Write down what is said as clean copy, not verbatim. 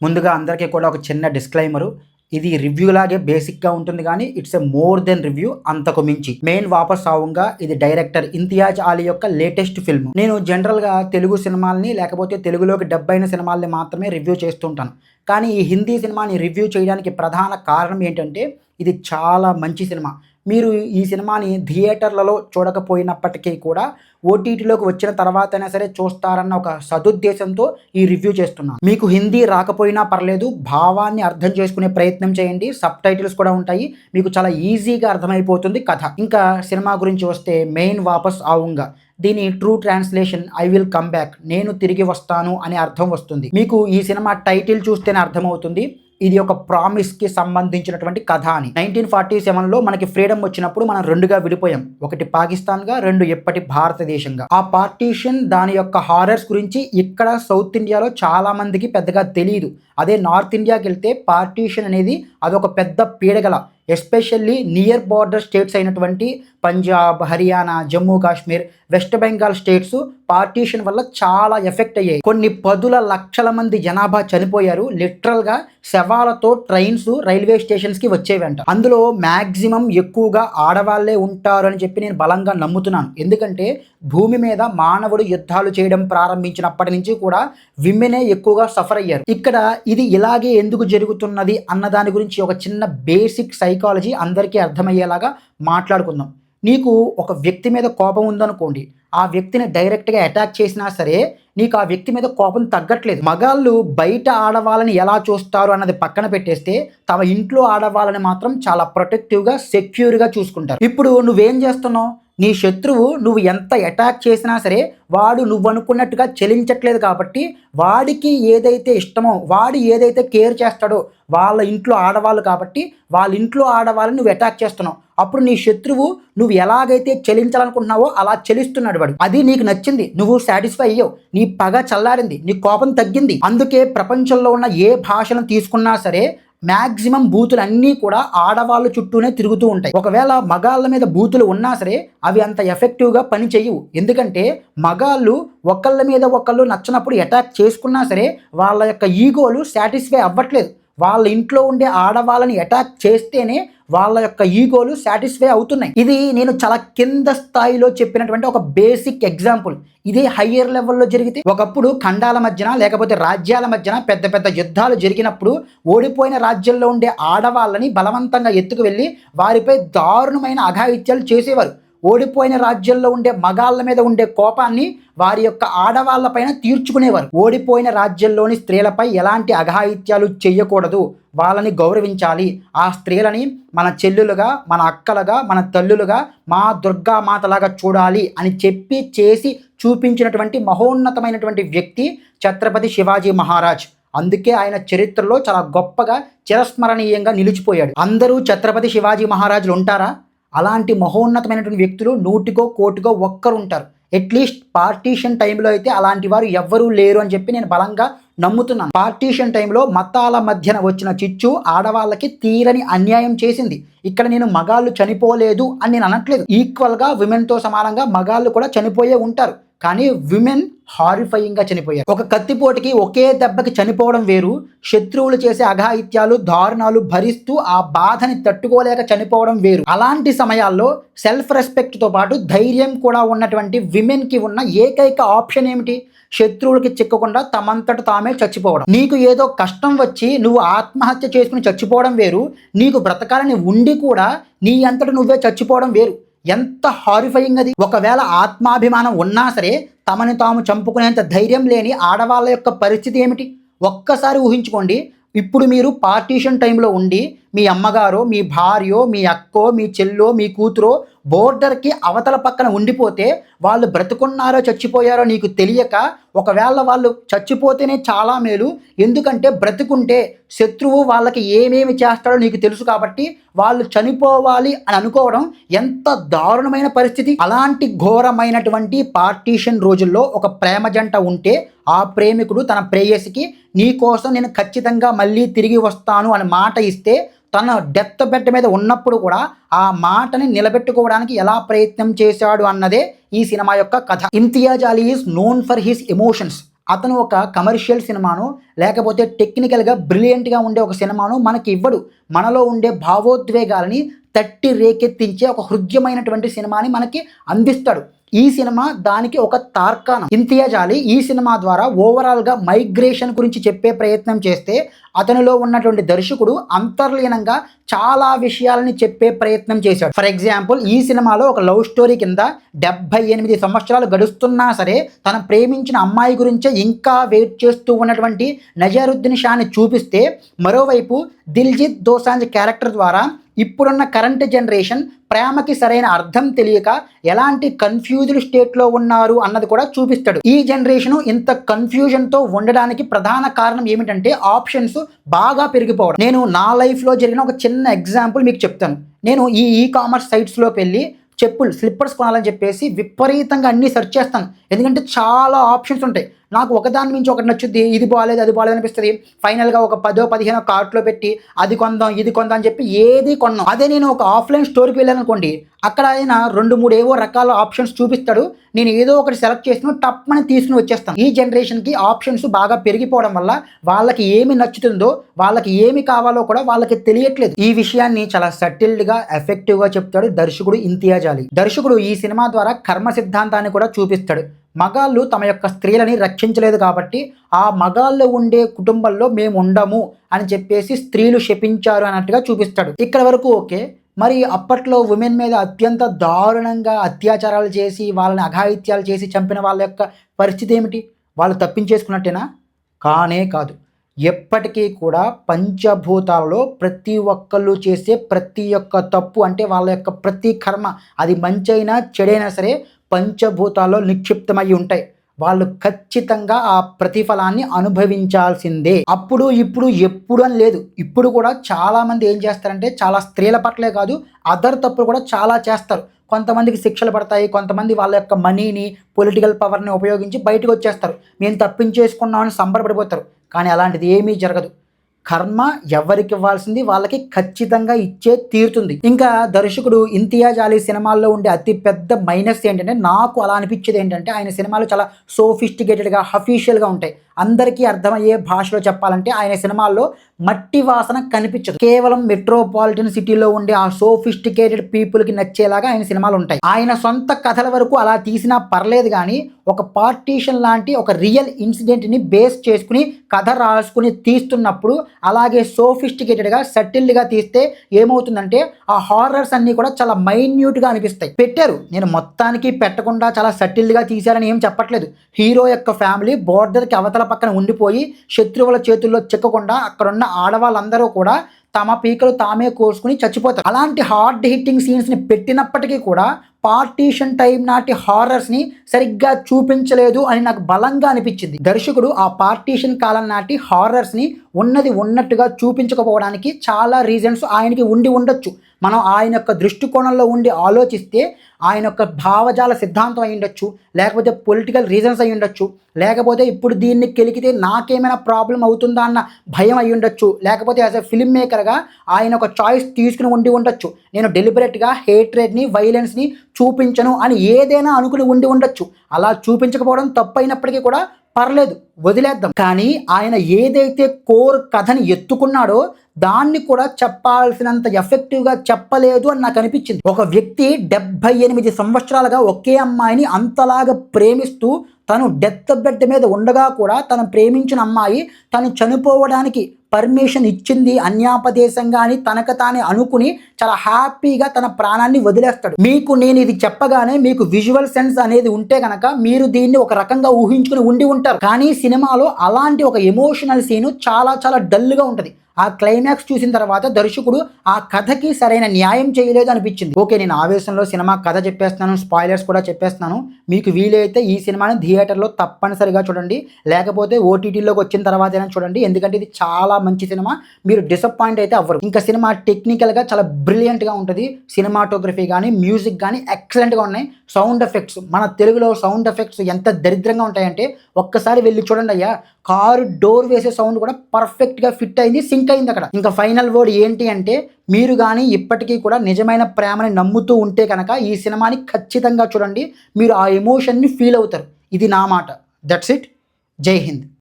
ముందుగా అందరికీ కూడా ఒక చిన్న డిస్క్లైమరు. ఇది రివ్యూ లాగే బేసిక్‌గా ఉంటుంది గానీ, it's a more than review అంతకు మించి. మెయిన్ వాపస్ ఆవుంగా ఇది డైరెక్టర్ ఇంతియాజ్ అలీ యొక్క లేటెస్ట్ ఫిల్మ్. నేను జనరల్‌గా తెలుగు సినిమాల్ని లేకపోతే తెలుగులోకి డబ్ అయిన సినిమాల్ని మాత్రమే రివ్యూ చేస్తూ ఉంటాను. కానీ ఈ హిందీ సినిమాని రివ్యూ చేయడానికి ప్రధాన కారణం ఏంటంటే, ఇది చాలా మంచి సినిమా. మీరు ఈ సినిమాని థియేటర్లలో చూడకపోయినప్పటికీ కూడా ఓటీటీలోకి వచ్చిన తర్వాతైనా సరే చూస్తారన్న ఒక సదుద్దేశంతో ఈ రివ్యూ చేస్తున్నాను. మీకు హిందీ రాకపోయినా పర్లేదు, భావాన్ని అర్థం చేసుకునే ప్రయత్నం చేయండి. సబ్‌టైటిల్స్ కూడా ఉంటాయి. మీకు చాలా ఈజీగా అర్థమైపోతుంది కథ. ఇంకా సినిమా గురించి వస్తే మెయిన్ వాపస్ ఆవుంగా. దీని true translation I will come back, నేను తిరిగి వస్తాను అనే అర్థం వస్తుంది. మీకు ఈ సినిమా టైటిల్ చూస్తేనే అర్థమవుతుంది ఇది ఒక ప్రామిస్‌కి సంబంధించినటువంటి కథ అని. 1947లో మనకి ఫ్రీడమ్ వచ్చినప్పుడు మనం 2గా విడిపోయాం. ఒకటి పాకిస్తాన్‌గా, 2 ఎప్పటి భారతదేశంగా. ఆ పార్టీషన్ దాని యొక్క హారర్స్ గురించి ఇక్కడ సౌత్ ఇండియాలో చాలా మందికి పెద్దగా తెలీదు. అదే నార్త్ ఇండియాకెళ్తే పార్టీషన్ అనేది అదొక పెద్ద పీడగల. ఎస్పెషల్లీ నియర్ బార్డర్ స్టేట్స్ అయినటువంటి Punjab, Haryana, Jammu Kashmir, west Bengal states partition వల్ల చాలా ఎఫెక్ట్ అయ్యాయి. కొన్ని పదుల లక్షల మంది జనాభా చనిపోయారు. లిటరల్‌గా శవాలతో ట్రైన్స్ రైల్వే స్టేషన్స్‌కి వచ్చేవంట. అందులో మ్యాక్సిమం ఎక్కువగా ఆడవాళ్లే ఉంటారు అని చెప్పి నేను బలంగా నమ్ముతున్నాను. ఎందుకంటే భూమి మీద మానవుడు యుద్ధాలు చేయడం ప్రారంభించినప్పటి నుంచి కూడా విమెనే ఎక్కువగా సఫర్ అయ్యారు. ఇక్కడ ఇది ఇలాగే ఎందుకు జరుగుతున్నది అన్న దాని గురించి ఒక చిన్న బేసిక్ సైకాలజీ అందరికీ అర్థమయ్యేలాగా మాట్లాడుకుందాం. నీకు ఒక వ్యక్తి మీద కోపం ఉందనుకోండి, ఆ వ్యక్తిని డైరెక్ట్‌గా అటాక్ చేసినా సరే నీకు ఆ వ్యక్తి మీద కోపం తగ్గట్లేదు. మగాళ్ళు బయట ఆడవాళ్ళని ఎలా చూస్తారు అన్నది పక్కన పెట్టేస్తే తమ ఇంట్లో ఆడవాళ్ళని మాత్రం చాలా ప్రొటెక్టివ్‌గా, సెక్యూర్‌గా చూసుకుంటారు. ఇప్పుడు నువ్వేం చేస్తున్నావు? నీ శత్రువు నువ్వు ఎంత అటాక్ చేసినా సరే వాడు నువ్వనుకున్నట్టుగా చలించట్లేదు కాబట్టి వాడికి ఏదైతే ఇష్టమో, వాడు ఏదైతే కేర్ చేస్తాడో వాళ్ళ ఇంట్లో ఆడవాళ్ళు కాబట్టి వాళ్ళ ఇంట్లో ఆడవాళ్ళని నువ్వు అటాక్ చేస్తున్నావు. అప్పుడు నీ శత్రువు నువ్వు ఎలాగైతే చలించాలనుకుంటున్నావో అలా చలిస్తున్నాడు వాడు. అది నీకు నచ్చింది, నువ్వు సాటిస్ఫై అయ్యావు, నీ పగ చల్లారింది, నీ కోపం తగ్గింది. అందుకే ప్రపంచంలో ఉన్న ఏ భాషను తీసుకున్నా సరే మ్యాక్సిమం బూతులన్నీ కూడా ఆడవాళ్ళ చుట్టూనే తిరుగుతూ ఉంటాయి. ఒకవేళ మగాళ్ళ మీద బూతులు ఉన్నా సరే అవి అంత ఎఫెక్టివ్గా పని చేయవు. ఎందుకంటే మగాళ్ళు ఒకళ్ళ మీద ఒకళ్ళు నచ్చినప్పుడు అటాక్ చేసుకున్నా సరే వాళ్ళ యొక్క ఈగోలు సాటిస్ఫై అవ్వట్లేదు. వాళ్ళ ఇంట్లో ఉండే ఆడవాళ్ళని అటాక్ చేస్తేనే వాళ్ళ యొక్క ఈగోలు సాటిస్ఫై అవుతున్నాయి. ఇది నేను చాలా కింద స్థాయిలో చెప్పినటువంటి ఒక బేసిక్ ఎగ్జాంపుల్. ఇదే హయ్యర్ లెవెల్లో జరిగితే ఒకప్పుడు ఖండాల మధ్యన లేకపోతే రాజ్యాల మధ్యన పెద్ద పెద్ద యుద్ధాలు జరిగినప్పుడు ఓడిపోయిన రాజ్యంలో ఉండే ఆడవాళ్ళని బలవంతంగా ఎత్తుకు వెళ్ళి వారిపై దారుణమైన అఘాయిత్యాలు చేసేవారు. ఓడిపోయిన రాజ్యంలో ఉండే మగాళ్ళ మీద ఉండే కోపాన్ని వారి యొక్క ఆడవాళ్ళ పైన తీర్చుకునేవారు. ఓడిపోయిన రాజ్యంలోని స్త్రీలపై ఎలాంటి అఘాయిత్యాలు చేయకూడదు, వాళ్ళని గౌరవించాలి, ఆ స్త్రీలని మన చెల్లులుగా, మన అక్కలుగా, మన తల్లులుగా, మా దుర్గామాతలాగా చూడాలి అని చెప్పి చేసి చూపించినటువంటి మహోన్నతమైనటువంటి వ్యక్తి ఛత్రపతి శివాజీ మహారాజ్. అందుకే ఆయన చరిత్రలో చాలా గొప్పగా చిరస్మరణీయంగా నిలిచిపోయాడు. అందరూ ఛత్రపతి శివాజీ మహారాజులు ఉంటారా? అలాంటి మహోన్నతమైనటువంటి వ్యక్తులు 100కో 1,00,00,000కో ఒక్కరు ఉంటారు. అట్లీస్ట్ పార్టీషన్ టైంలో అయితే అలాంటి వారు ఎవ్వరూ లేరు అని చెప్పి నేను బలంగా నమ్ముతున్నాను. పార్టీషన్ టైంలో మతాల మధ్యన వచ్చిన చిచ్చు ఆడవాళ్ళకి తీరని అన్యాయం చేసింది. ఇక్కడ నేను మగాళ్ళు చనిపోలేదు అని నేను అనట్లేదు. ఈక్వల్గా విమెన్తో సమానంగా మగాళ్ళు కూడా చనిపోయే ఉంటారు. కానీ విమెన్ హారిఫైయింగ్గా చనిపోయారు. ఒక కత్తిపోటుకి ఒకే దెబ్బకి చనిపోవడం వేరు, శత్రువులు చేసే అఘాయిత్యాలు, దారుణాలు భరిస్తూ ఆ బాధని తట్టుకోలేక చనిపోవడం వేరు. అలాంటి సమయాల్లో సెల్ఫ్ రెస్పెక్ట్తో పాటు ధైర్యం కూడా ఉన్నటువంటి విమెన్కి ఉన్న ఏకైక ఆప్షన్ ఏమిటి? శత్రువులకి చిక్కకుండా తమంతట తామే చచ్చిపోవడం. నీకు ఏదో కష్టం వచ్చి నువ్వు ఆత్మహత్య చేసుకుని చచ్చిపోవడం వేరు, నీకు బ్రతకాలని ఉండి కూడా నీ అంతట నువ్వే చచ్చిపోవడం వేరు. ఎంత హారిఫైయింగ్ అది. ఒకవేళ ఆత్మాభిమానం ఉన్నా సరే తమని తాము చంపుకునేంత ధైర్యం లేని ఆడవాళ్ళ యొక్క పరిస్థితి ఏమిటి? ఒక్కసారి ఊహించుకోండి. ఇప్పుడు మీరు పార్టీషన్ టైంలో ఉండి మీ అమ్మగారో, మీ భార్యో, మీ అక్కో, మీ చెల్లో, మీ కూతురో బోర్డర్కి అవతల పక్కన ఉండిపోతే వాళ్ళు బ్రతుకున్నారో చచ్చిపోయారో నీకు తెలియక, ఒకవేళ వాళ్ళు చచ్చిపోతేనే చాలా మేలు, ఎందుకంటే బ్రతుకుంటే శత్రువు వాళ్ళకి ఏమేమి చేస్తాడో నీకు తెలుసు కాబట్టి వాళ్ళు చనిపోవాలి అని అనుకోవడం ఎంత దారుణమైన పరిస్థితి. అలాంటి ఘోరమైనటువంటి పార్టీషన్ రోజుల్లో ఒక ప్రేమ జంట ఉంటే ఆ ప్రేమికుడు తన ప్రేయసికి నీ కోసం నేను ఖచ్చితంగా మళ్ళీ తిరిగి వస్తాను అని మాట ఇస్తే తన డెత్ బెడ్ మీద ఉన్నప్పుడు కూడా ఆ మాటని నిలబెట్టుకోవడానికి ఎలా ప్రయత్నం చేశాడు అన్నదే ఈ సినిమా యొక్క కథ. Imtiaz Ali is known for his emotions. అతను ఒక కమర్షియల్ సినిమాను లేకపోతే టెక్నికల్గా బ్రిలియంట్గా ఉండే ఒక సినిమాను మనకి ఇవ్వడు. మనలో ఉండే భావోద్వేగాలని తట్టి రేకెత్తించే ఒక హృద్యమైనటువంటి సినిమాని మనకి అందిస్తాడు. ఈ సినిమా దానికి ఒక తార్కాణం. ఇంతియాజ్ అలీ ఈ సినిమా ద్వారా ఓవరాల్గా మైగ్రేషన్ గురించి చెప్పే ప్రయత్నం చేస్తే అతనిలో ఉన్నటువంటి దర్శకుడు అంతర్లీనంగా చాలా విషయాలని చెప్పే ప్రయత్నం చేశాడు. ఫర్ ఎగ్జాంపుల్, ఈ సినిమాలో ఒక లవ్ స్టోరీ కింద 78 సంవత్సరాలు గడుస్తున్నా సరే తను ప్రేమించిన అమ్మాయి గురించే ఇంకా వెయిట్ చేస్తూ ఉన్నటువంటి నజరుద్దీన్ షాని చూపిస్తే, మరోవైపు దిల్జిత్ దోసాంజ్ క్యారెక్టర్ ద్వారా ఇప్పుడున్న కరెంట్ జనరేషన్ ప్రేమకి సరైన అర్థం తెలియక ఎలాంటి కన్ఫ్యూజ్డ్ స్టేట్లో ఉన్నారు అన్నది కూడా చూపిస్తాడు. ఈ జనరేషన్ ఇంత కన్ఫ్యూజన్తో ఉండడానికి ప్రధాన కారణం ఏమిటంటే ఆప్షన్స్ బాగా పెరిగిపోవడం. నేను నా లైఫ్లో జరిగిన ఒక చిన్న ఎగ్జాంపుల్ మీకు చెప్తాను. నేను ఈ కామర్స్ సైట్స్లోకి వెళ్ళి స్లిప్పర్స్ కొనాలని చెప్పేసి విపరీతంగా అన్నీ సెర్చ్ చేస్తాను. ఎందుకంటే చాలా ఆప్షన్స్ ఉంటాయి. నాకు ఒకదాని నుంచి ఒకటి నచ్చుద్ది, ఇది బాగాలేదు అది బాగాలేదు అనిపిస్తుంది. ఫైనల్గా ఒక 10-15 కార్ట్లో పెట్టి అది కొందాం ఇది కొందాం అని చెప్పి ఏది కొన్నాం. అదే నేను ఒక ఆఫ్లైన్ స్టోర్కి వెళ్ళాను అనుకోండి, అక్కడ ఆయన 2-3 ఏవో రకాల ఆప్షన్స్ చూపిస్తాడు. నేను ఏదో ఒకటి సెలెక్ట్ చేసిన టప్మని తీసుకుని వచ్చేస్తాను. ఈ జనరేషన్కి ఆప్షన్స్ బాగా పెరిగిపోవడం వల్ల వాళ్ళకి ఏమి నచ్చుతుందో, వాళ్ళకి ఏమి కావాలో కూడా వాళ్ళకి తెలియట్లేదు. ఈ విషయాన్ని చాలా సటిల్డ్గా ఎఫెక్టివ్గా చెప్తాడు దర్శకుడు ఇంతియాజ్ అలీ. దర్శకుడు ఈ సినిమా ద్వారా కర్మ సిద్ధాంతాన్ని కూడా చూపిస్తాడు. మగాళ్ళు తమ యొక్క స్త్రీలని రక్షించలేదు కాబట్టి ఆ మగాళ్ళు ఉండే కుటుంబంలో మేము ఉండము అని చెప్పేసి స్త్రీలు శపించారు అన్నట్టుగా చూపిస్తాడు. ఇక్కడ వరకు ఓకే. మరి అప్పట్లో ఉమెన్ మీద అత్యంత దారుణంగా అత్యాచారాలు చేసి వాళ్ళని అఘాయిత్యాలు చేసి చంపిన వాళ్ళ యొక్క పరిస్థితి ఏమిటి? వాళ్ళు తప్పించేసుకున్నట్టేనా? కానే కాదు. ఎప్పటికీ కూడా పంచభూతాలలో ప్రతి ఒక్కళ్ళు చేసే ప్రతి ఒక్క తప్పు, అంటే వాళ్ళ యొక్క ప్రతి కర్మ, అది మంచైనా చెడైనా సరే పంచభూతాల్లో నిక్షిప్తమై ఉంటాయి. వాళ్ళు ఖచ్చితంగా ఆ ప్రతిఫలాన్ని అనుభవించాల్సిందే. అప్పుడు ఇప్పుడు ఎప్పుడు అని లేదు. ఇప్పుడు కూడా చాలామంది ఏం చేస్తారంటే చాలా స్త్రీల పట్లే కాదు అదర్ తప్పులు కూడా చాలా చేస్తారు. కొంతమందికి శిక్షలు పడతాయి, కొంతమంది వాళ్ళ యొక్క మనీని పొలిటికల్ పవర్ని ఉపయోగించి బయటకు వచ్చేస్తారు. మేము తప్పించేసుకున్నామని సంబరపడిపోతారు. కానీ అలాంటిది ఏమీ జరగదు. కర్మ ఎవరికి ఇవ్వాల్సింది వాళ్ళకి ఖచ్చితంగా ఇచ్చే తీరుతుంది. ఇంకా దర్శకుడు ఇంతియాజ్ అలీ సినిమాల్లో ఉండే అతి పెద్ద మైనస్ ఏంటంటే, నాకు అలా అనిపించేది ఏంటంటే, ఆయన సినిమాలు చాలా సోఫిస్టికేటెడ్గా అఫీషియల్గా ఉంటాయి. అందరికీ అర్థమయ్యే భాషలో చెప్పాలంటే ఆయన సినిమాల్లో మట్టి వాసన కనిపించదు. కేవలం మెట్రోపాలిటన్ సిటీలో ఉండే ఆ సోఫిస్టికేటెడ్ పీపుల్కి నచ్చేలాగా ఆయన సినిమాలు ఉంటాయి. ఆయన సొంత కథల వరకు అలా తీసినా పర్లేదు, కానీ ఒక పార్టీషన్ లాంటి ఒక రియల్ ఇన్సిడెంట్ని బేస్ చేసుకుని కథ రాసుకుని తీస్తున్నప్పుడు అలాగే సోఫిస్టికేటెడ్గా సటిల్గా తీస్తే ఏమవుతుందంటే ఆ హారర్స్ అన్నీ కూడా చాలా మైన్యూట్గా అనిపిస్తాయి. పెట్టారు, నేను మొత్తానికి పెట్టకుండా చాలా సటిల్గా తీశారని ఏం చెప్పట్లేదు. హీరో యొక్క ఫ్యామిలీ బోర్డర్కి అవతల పక్కన ఉండిపోయి శత్రువుల చేతుల్లో చిక్కకుండా అక్కడున్న ఆడవాళ్ళందరూ కూడా తమ పీకలు తామే కోసుకుని చచ్చిపోతారు. అలాంటి హార్డ్ హిట్టింగ్ సీన్స్ని పెట్టినప్పటికీ కూడా పార్టీషన్ టైం నాటి హారర్స్ని సరిగ్గా చూపించలేదు అని నాకు బలంగా అనిపించింది. దర్శకుడు ఆ పార్టీషన్ కాలం నాటి హారర్స్ని ఉన్నది ఉన్నట్టుగా చూపించకపోవడానికి చాలా రీజన్స్ ఆయనకి ఉండి ఉండొచ్చు. మనం ఆయన యొక్క దృష్టికోణంలో ఉండి ఆలోచిస్తే ఆయన యొక్క భావజాల సిద్ధాంతం అయి ఉండొచ్చు, లేకపోతే పొలిటికల్ రీజన్స్ అయి ఉండొచ్చు, లేకపోతే ఇప్పుడు దీన్ని కెలికితే నాకేమైనా ప్రాబ్లం అవుతుందా అన్న భయం అయి ఉండొచ్చు, లేకపోతే యాజ్ ఎ ఫిల్మ్ మేకర్గా ఆయన ఒక చాయిస్ తీసుకుని ఉండి ఉండొచ్చు. నేను డెలిబరేట్గా హేట్రెడ్ని వైలెన్స్ని చూపించను అని ఏదైనా అనుకుని ఉండి ఉండొచ్చు. అలా చూపించకపోవడం తప్పు అయినప్పటికీ కూడా పర్లేదు, వదిలేద్దాం. కానీ ఆయన ఏదైతే కోర్ కథని ఎత్తుకున్నాడో దాన్ని కూడా చెప్పాల్సినంత ఎఫెక్టివ్గా చెప్పలేదు అని నాకు అనిపించింది. ఒక వ్యక్తి 78 సంవత్సరాలుగా ఒకే అమ్మాయిని అంతలాగా ప్రేమిస్తూ తను డెత్ బెడ్ మీద ఉండగా కూడా తను ప్రేమించిన అమ్మాయి తను చనిపోవడానికి పర్మిషన్ ఇచ్చింది అన్యాపదేశంగా అని తనకు తానే అనుకుని చాలా హ్యాపీగా తన ప్రాణాన్ని వదిలేస్తాడు. మీకు నేను ఇది చెప్పగానే మీకు విజువల్ సెన్స్ అనేది ఉంటే కనుక మీరు దీన్ని ఒక రకంగా ఊహించుకుని ఉండి ఉంటారు. కానీ సినిమాలో అలాంటి ఒక ఎమోషనల్ సీను చాలా చాలా డల్గా ఉంటుంది. ఆ క్లైమాక్స్ చూసిన తర్వాత దర్శకుడు ఆ కథకి సరైన న్యాయం చేయలేదు అనిపించింది. ఓకే, నేను ఆవేశంలో సినిమా కథ చెప్పేస్తున్నాను, స్పాయిలర్స్ కూడా చెప్పేస్తున్నాను. మీకు వీలైతే ఈ సినిమాని థియేటర్లో తప్పనిసరిగా చూడండి, లేకపోతే ఓటీటీలోకి వచ్చిన తర్వాతైనా చూడండి. ఎందుకంటే ఇది చాలా మంచి సినిమా, మీరు డిసప్పాయింట్ అయితే అవ్వరు. ఇంకా సినిమా టెక్నికల్గా చాలా బ్రిలియంట్గా ఉంటుంది. సినిమాటోగ్రఫీ కానీ మ్యూజిక్ కానీ ఎక్సలెంట్గా ఉన్నాయి. సౌండ్ ఎఫెక్ట్స్, మన తెలుగులో సౌండ్ ఎఫెక్ట్స్ ఎంత దరిద్రంగా ఉంటాయంటే ఒక్కసారి వెళ్ళి చూడండి అయ్యా. కారు డోర్ వేసే సౌండ్ కూడా పర్ఫెక్ట్గా ఫిట్ అయింది, సింక్ అయింది అక్కడ. ఇంకా ఫైనల్ వర్డ్ ఏంటి అంటే, మీరు కానీ ఇప్పటికీ కూడా నిజమైన ప్రేమని నమ్ముతూ ఉంటే కనుక ఈ సినిమాని ఖచ్చితంగా చూడండి. మీరు ఆ ఎమోషన్ని ఫీల్ అవుతారు. ఇది నా మాట. That's it. జై హింద్.